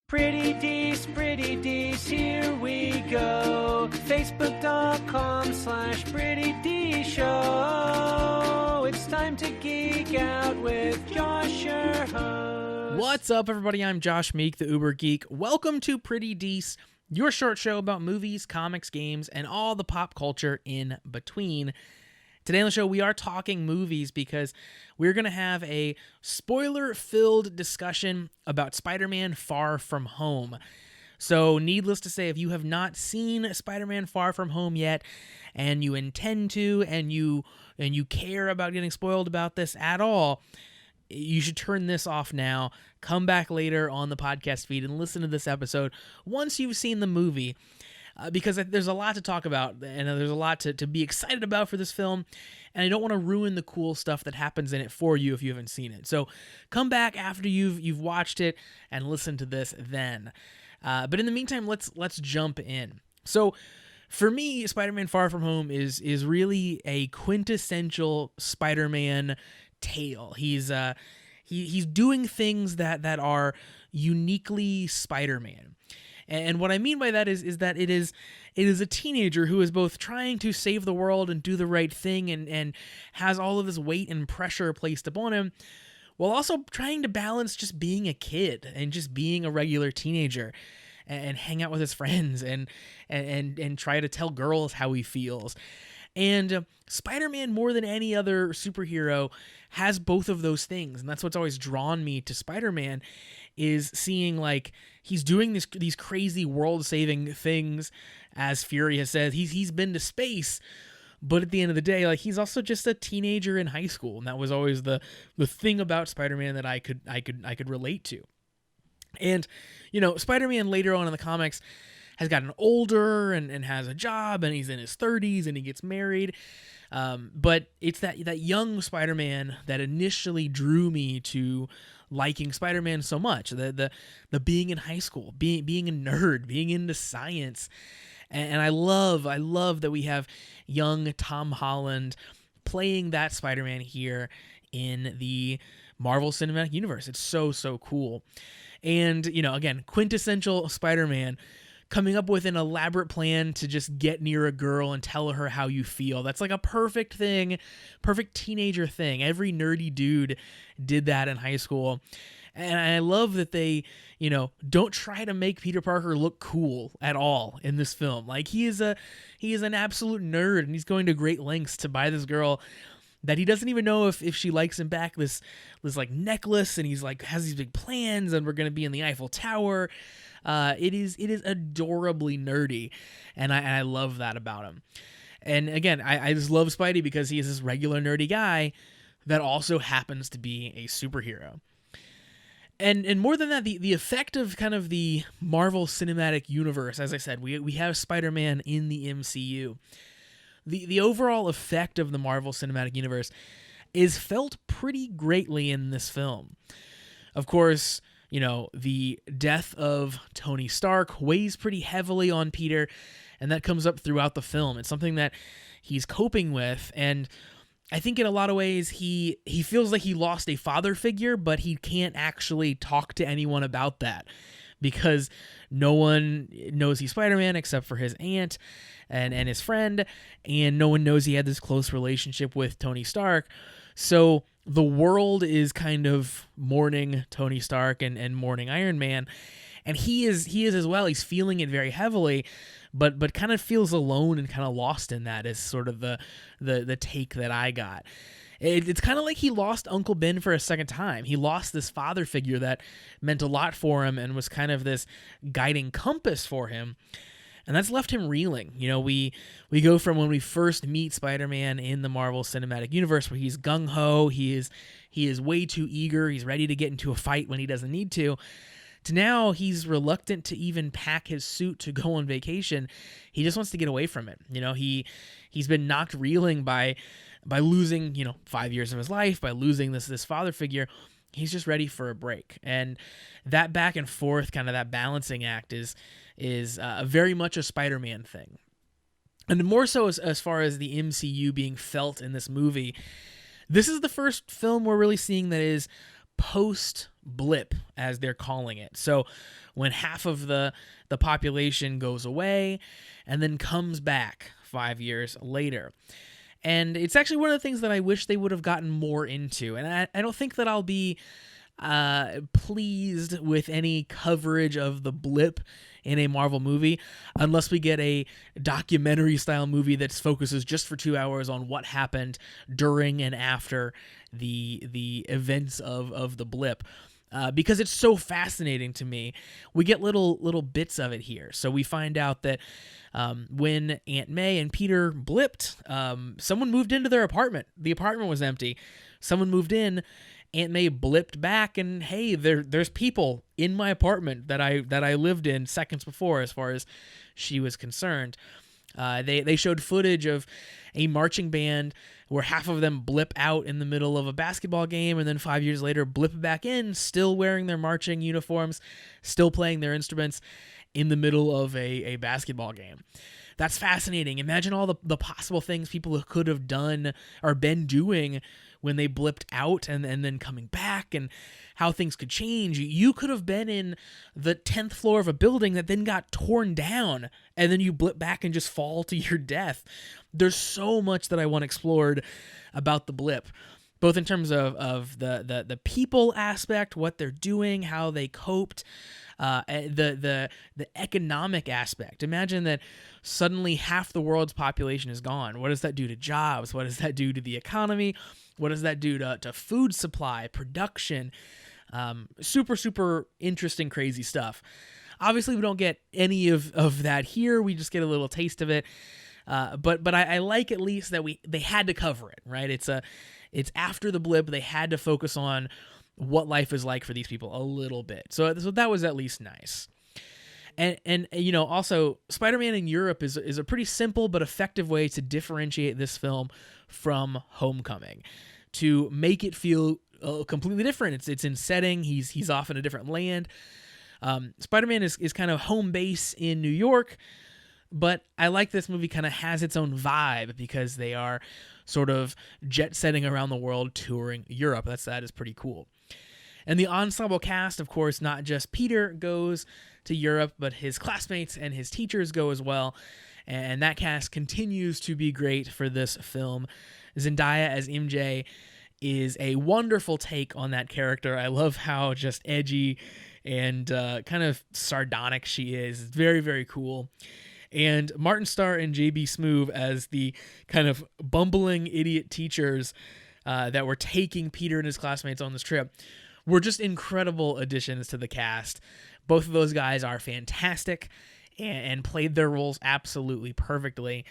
Pretty Dece, here we go. Facebook.com/Pretty Dece Show. It's time to geek out with Josh, your host. What's up, everybody? I'm Josh Meek, the Uber Geek. Welcome to Pretty Dece, your short show about movies, comics, games, and all the pop culture in between. Today on the show, we are talking movies because we're going to have a spoiler-filled discussion about Spider-Man Far From Home. So, needless to say, if you have not seen Spider-Man Far From Home yet, and you intend to, and you care about getting spoiled about this at all, you should turn this off now, come back later on the podcast feed, and listen to this episode once you've seen the movie. Because there's a lot to talk about, and there's a lot to be excited about for this film, and I don't want to ruin the cool stuff that happens in it for you if you haven't seen it. So come back after you've watched it and listen to this then. But in the meantime, let's jump in. So for me, Spider-Man Far From Home is really a quintessential Spider-Man tale. He's doing things that are uniquely Spider-Man. And what I mean by that is that it is a teenager who is both trying to save the world and do the right thing and has all of this weight and pressure placed upon him, while also trying to balance just being a kid and just being a regular teenager and hang out with his friends and try to tell girls how he feels. And Spider-Man, more than any other superhero, has both of those things. And that's what's always drawn me to Spider-Man, is seeing, like, he's doing these crazy world-saving things, as Fury has said. He's been to space, but at the end of the day, like, he's also just a teenager in high school. And that was always the thing about Spider-Man that I could relate to. And, you know, Spider-Man later on in the comics has gotten older and has a job, and he's in his 30s and he gets married. But it's that young Spider-Man that initially drew me to liking Spider-Man so much. The being in high school, being a nerd, being into science. And I love that we have young Tom Holland playing that Spider-Man here in the Marvel Cinematic Universe. It's so cool. And, you know, again, quintessential Spider-Man, coming up with an elaborate plan to just get near a girl and tell her how you feel. That's like a perfect teenager thing. Every nerdy dude did that in high school. And I love that they, you know, don't try to make Peter Parker look cool at all in this film. Like, he is an absolute nerd, and he's going to great lengths to buy this girl that he doesn't even know if she likes him back, this like necklace, and he's like has these big plans, and we're going to be in the Eiffel Tower. It is adorably nerdy, and I love that about him. And again, I just love Spidey because he is this regular nerdy guy that also happens to be a superhero. And more than that, the effect of kind of the Marvel Cinematic Universe, as I said, we have Spider-Man in the MCU. The overall effect of the Marvel Cinematic Universe is felt pretty greatly in this film. Of course, you know, the death of Tony Stark weighs pretty heavily on Peter, and that comes up throughout the film. It's something that he's coping with, and I think in a lot of ways he feels like he lost a father figure, but he can't actually talk to anyone about that because no one knows he's Spider-Man except for his aunt and his friend, and no one knows he had this close relationship with Tony Stark. So the world is kind of mourning Tony Stark and mourning Iron Man, and he is as well. He's feeling it very heavily, but kind of feels alone and kind of lost in that is sort of the take that I got. It's kind of like he lost Uncle Ben for a second time. He lost this father figure that meant a lot for him and was kind of this guiding compass for him. And that's left him reeling. You know, we go from when we first meet Spider-Man in the Marvel Cinematic Universe, where he's gung-ho, he is way too eager, he's ready to get into a fight when he doesn't need to now he's reluctant to even pack his suit to go on vacation. He just wants to get away from it. You know, he's been knocked reeling by losing, you know, 5 years of his life, by losing this father figure. He's just ready for a break. And that back and forth, kind of that balancing act is very much a Spider-Man thing. And more so as far as the MCU being felt in this movie, this is the first film we're really seeing that is post-blip, as they're calling it. So when half of the population goes away and then comes back 5 years later. And it's actually one of the things that I wish they would have gotten more into. And I don't think that I'll be pleased with any coverage of the blip in a Marvel movie unless we get a documentary style movie that focuses just for 2 hours on what happened during and after the events of the blip. Because it's so fascinating to me. We get little bits of it here. So we find out that when Aunt May and Peter blipped, someone moved into their apartment. The apartment was empty. Someone moved in. Aunt May blipped back, and hey, there's people in my apartment that I lived in seconds before, as far as she was concerned. They showed footage of a marching band where half of them blip out in the middle of a basketball game, and then 5 years later blip back in, still wearing their marching uniforms, still playing their instruments in the middle of a basketball game. That's fascinating. Imagine all the possible things people could have done or been doing when they blipped out and then coming back, and how things could change. You could have been in the 10th floor of a building that then got torn down, and then you blip back and just fall to your death. There's so much that I want explored about the blip, both in terms of the people aspect, what they're doing, how they coped, the economic aspect. Imagine that suddenly half the world's population is gone. What does that do to jobs? What does that do to the economy? What does that do to food supply, production? Super, super interesting, crazy stuff. Obviously, we don't get any of that here. We just get a little taste of it. But I like at least that they had to cover it, right? It's after the blip. They had to focus on what life is like for these people a little bit. So that was at least nice. And also Spider-Man in Europe is a pretty simple but effective way to differentiate this film from Homecoming, to make it feel completely different. It's in setting. He's off in a different land. Spider-Man is kind of home base in New York, but I like this movie kind of has its own vibe because they are sort of jet setting around the world, touring Europe. That is pretty cool. And the ensemble cast, of course, not just Peter goes to Europe, but his classmates and his teachers go as well. And that cast continues to be great for this film. Zendaya as MJ is a wonderful take on that character. I love how just edgy and kind of sardonic she is. It's very, very cool. And Martin Starr and J.B. Smoove as the kind of bumbling idiot teachers that were taking Peter and his classmates on this trip were just incredible additions to the cast. Both of those guys are fantastic and played their roles absolutely perfectly.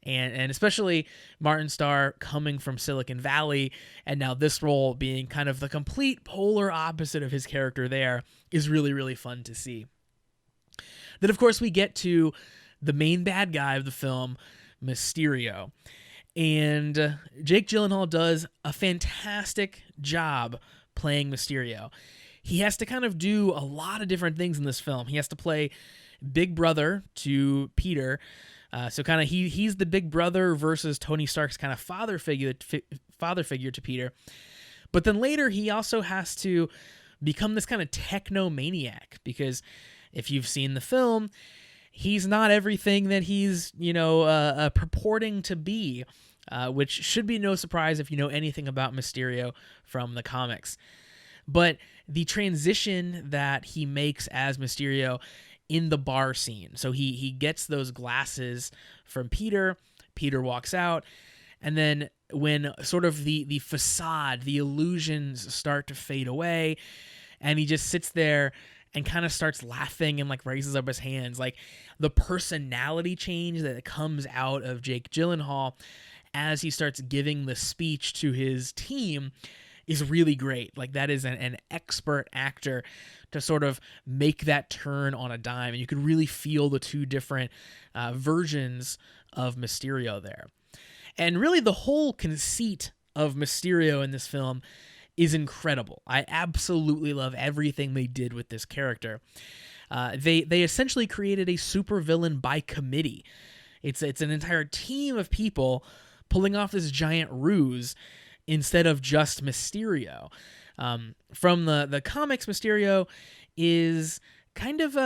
And especially Martin Starr coming from Silicon Valley, and now this role being kind of the complete polar opposite of his character there is really, really fun to see. Then, of course, we get to the main bad guy of the film, Mysterio. And Jake Gyllenhaal does a fantastic job playing Mysterio. He has to kind of do a lot of different things in this film. He has to play big brother to Peter. So kind of he's the big brother versus Tony Stark's kind of father figure to Peter. But then later he also has to become this kind of technomaniac, because if you've seen the film, he's not everything that he's, purporting to be, which should be no surprise if you know anything about Mysterio from the comics. But the transition that he makes as Mysterio in the bar scene. So he gets those glasses from Peter. Peter walks out. And then when sort of the facade, the illusions start to fade away, and he just sits there and kind of starts laughing and like raises up his hands, like the personality change that comes out of Jake Gyllenhaal as he starts giving the speech to his team is really great. Like that is an expert actor to sort of make that turn on a dime, and you could really feel the two different versions of Mysterio there. And really the whole conceit of Mysterio in this film is incredible. I absolutely love everything they did with this character. They essentially created a supervillain by committee. It's an entire team of people pulling off this giant ruse instead of just Mysterio. From the comics, Mysterio is kind of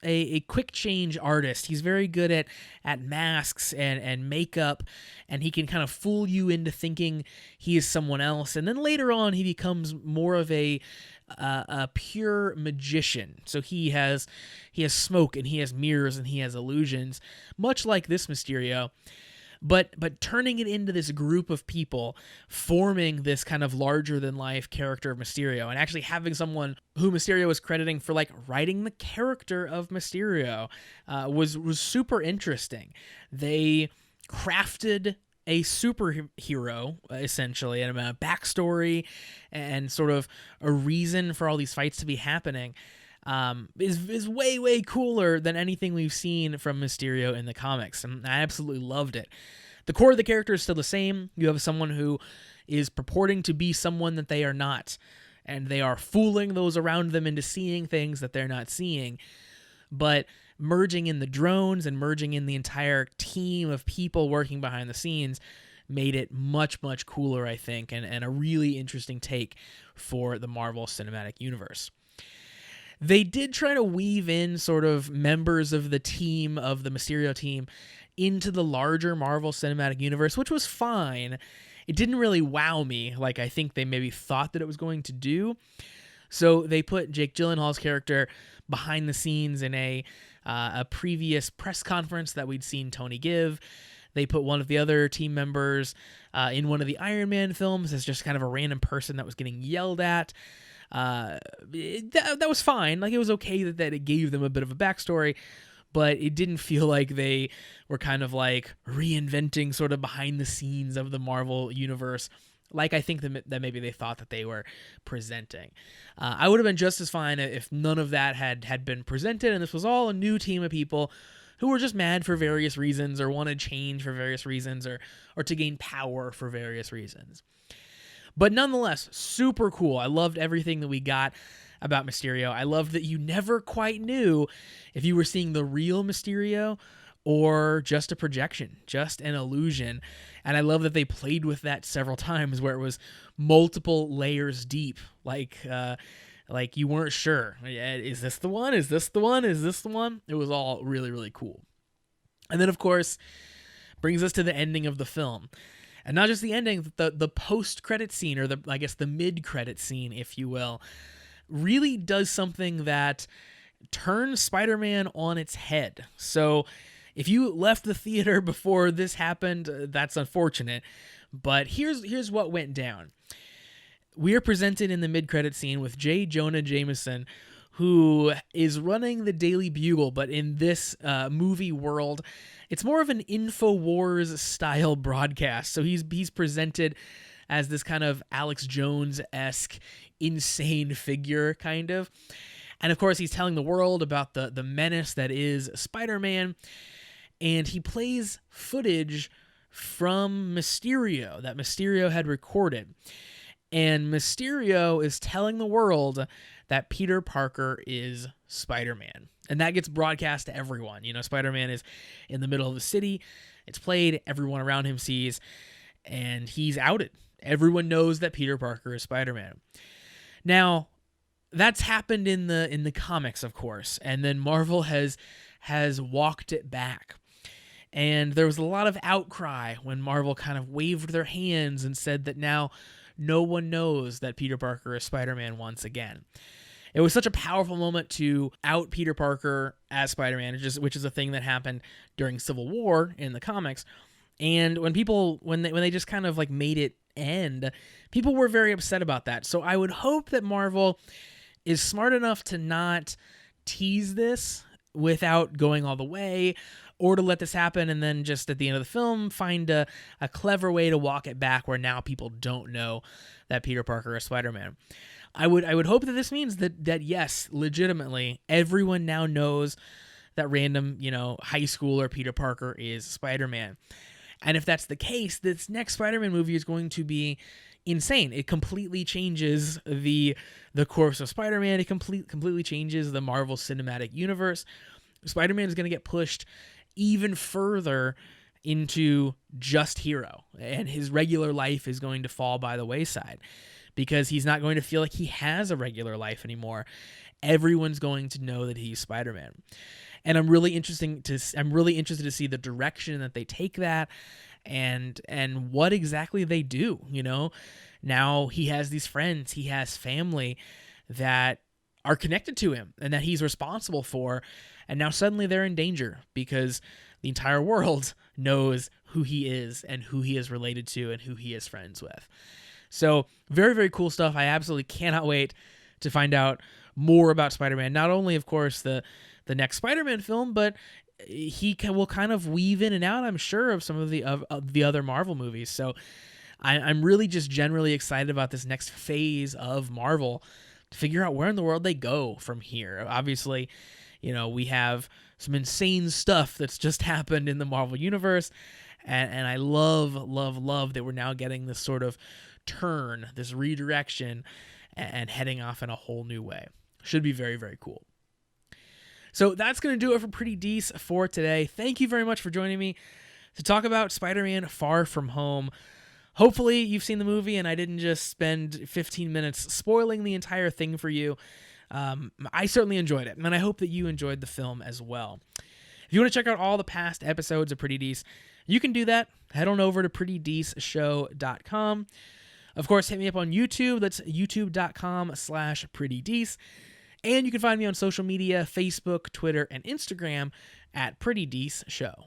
a quick change artist. He's very good at masks and makeup, and he can kind of fool you into thinking he is someone else. And then later on, he becomes more of a pure magician. So he has smoke, and he has mirrors, and he has illusions, much like this Mysterio. But turning it into this group of people, forming this kind of larger than life character of Mysterio, and actually having someone who Mysterio was crediting for like writing the character of Mysterio was super interesting. They crafted a superhero, essentially, and a backstory and sort of a reason for all these fights to be happening. Is way cooler than anything we've seen from Mysterio in the comics, and I absolutely loved it. The core of the character is still the same. You have someone who is purporting to be someone that they are not, and they are fooling those around them into seeing things that they're not seeing, but merging in the drones and merging in the entire team of people working behind the scenes made it much cooler, I think, and a really interesting take for the Marvel Cinematic Universe. They did try to weave in sort of members of the team, of the Mysterio team, into the larger Marvel Cinematic Universe, which was fine. It didn't really wow me like I think they maybe thought that it was going to do. So they put Jake Gyllenhaal's character behind the scenes in a previous press conference that we'd seen Tony give. They put one of the other team members in one of the Iron Man films as just kind of a random person that was getting yelled at. That was fine. Like, it was okay that it gave them a bit of a backstory, but it didn't feel like they were kind of like reinventing sort of behind the scenes of the Marvel universe, like I think that maybe they thought that they were presenting. I would have been just as fine if none of that had been presented, and this was all a new team of people who were just mad for various reasons, or wanted change for various reasons, or to gain power for various reasons. But nonetheless, super cool. I loved everything that we got about Mysterio. I loved that you never quite knew if you were seeing the real Mysterio or just a projection, just an illusion. And I love that they played with that several times, where it was multiple layers deep. Like you weren't sure. Is this the one? Is this the one? Is this the one? It was all really cool. And then, of course, brings us to the ending of the film. And not just the ending, the post-credit scene, or the mid-credit scene, if you will, really does something that turns Spider-Man on its head. So if you left the theater before this happened, that's unfortunate. But here's what went down. We are presented in the mid-credit scene with J. Jonah Jameson, who is running the Daily Bugle, but in this movie world, it's more of an InfoWars style broadcast. So he's presented as this kind of Alex Jones-esque insane figure, kind of. And of course, he's telling the world about the menace that is Spider-Man. And he plays footage from Mysterio that Mysterio had recorded. And Mysterio is telling the world that Peter Parker is Spider-Man. And that gets broadcast to everyone. You know, Spider-Man is in the middle of the city. It's played. Everyone around him sees. And he's outed. Everyone knows that Peter Parker is Spider-Man. Now, that's happened in the comics, of course. And then Marvel has walked it back. And there was a lot of outcry when Marvel kind of waved their hands and said that now no one knows that Peter Parker is Spider-Man once again. It was such a powerful moment to out Peter Parker as Spider-Man, which is a thing that happened during Civil War in the comics. And when they just kind of like made it end, people were very upset about that. So I would hope that Marvel is smart enough to not tease this without going all the way, or to let this happen and then just at the end of the film find a clever way to walk it back where now people don't know that Peter Parker is Spider-Man. I would hope that this means that yes, legitimately, everyone now knows that random, high schooler Peter Parker is Spider-Man. And if that's the case, this next Spider-Man movie is going to be insane. It completely changes the course of Spider-Man. It completely changes the Marvel Cinematic Universe. Spider-Man is going to get pushed even further into just hero, and his regular life is going to fall by the wayside, because he's not going to feel like he has a regular life anymore. Everyone's going to know that he's Spider-Man. And I'm really interested to see the direction that they take that and what exactly they do, you know? Now he has these friends, he has family that are connected to him and that he's responsible for, and now suddenly they're in danger because the entire world knows who he is and who he is related to and who he is friends with. So very, very cool stuff. I absolutely cannot wait to find out more about Spider-Man. Not only, of course, the next Spider-Man film, but will kind of weave in and out, I'm sure, of some of the other Marvel movies. So I'm really just generally excited about this next phase of Marvel to figure out where in the world they go from here. Obviously, you know, we have some insane stuff that's just happened in the Marvel Universe, and I love that we're now getting this sort of turn, this redirection, and heading off in a whole new way. Should be very, very cool. So that's going to do it for Pretty Dece for today. Thank you very much for joining me to talk about Spider-Man Far From Home. Hopefully you've seen the movie and I didn't just spend 15 minutes spoiling the entire thing for you. I certainly enjoyed it, and I hope that you enjoyed the film as well. If you want to check out all the past episodes of Pretty Dece, you can do that. Head on over to prettydeceshow.com. Of course, hit me up on YouTube. That's youtube.com/prettydece. And you can find me on social media, Facebook, Twitter, and Instagram at Pretty Dece Show.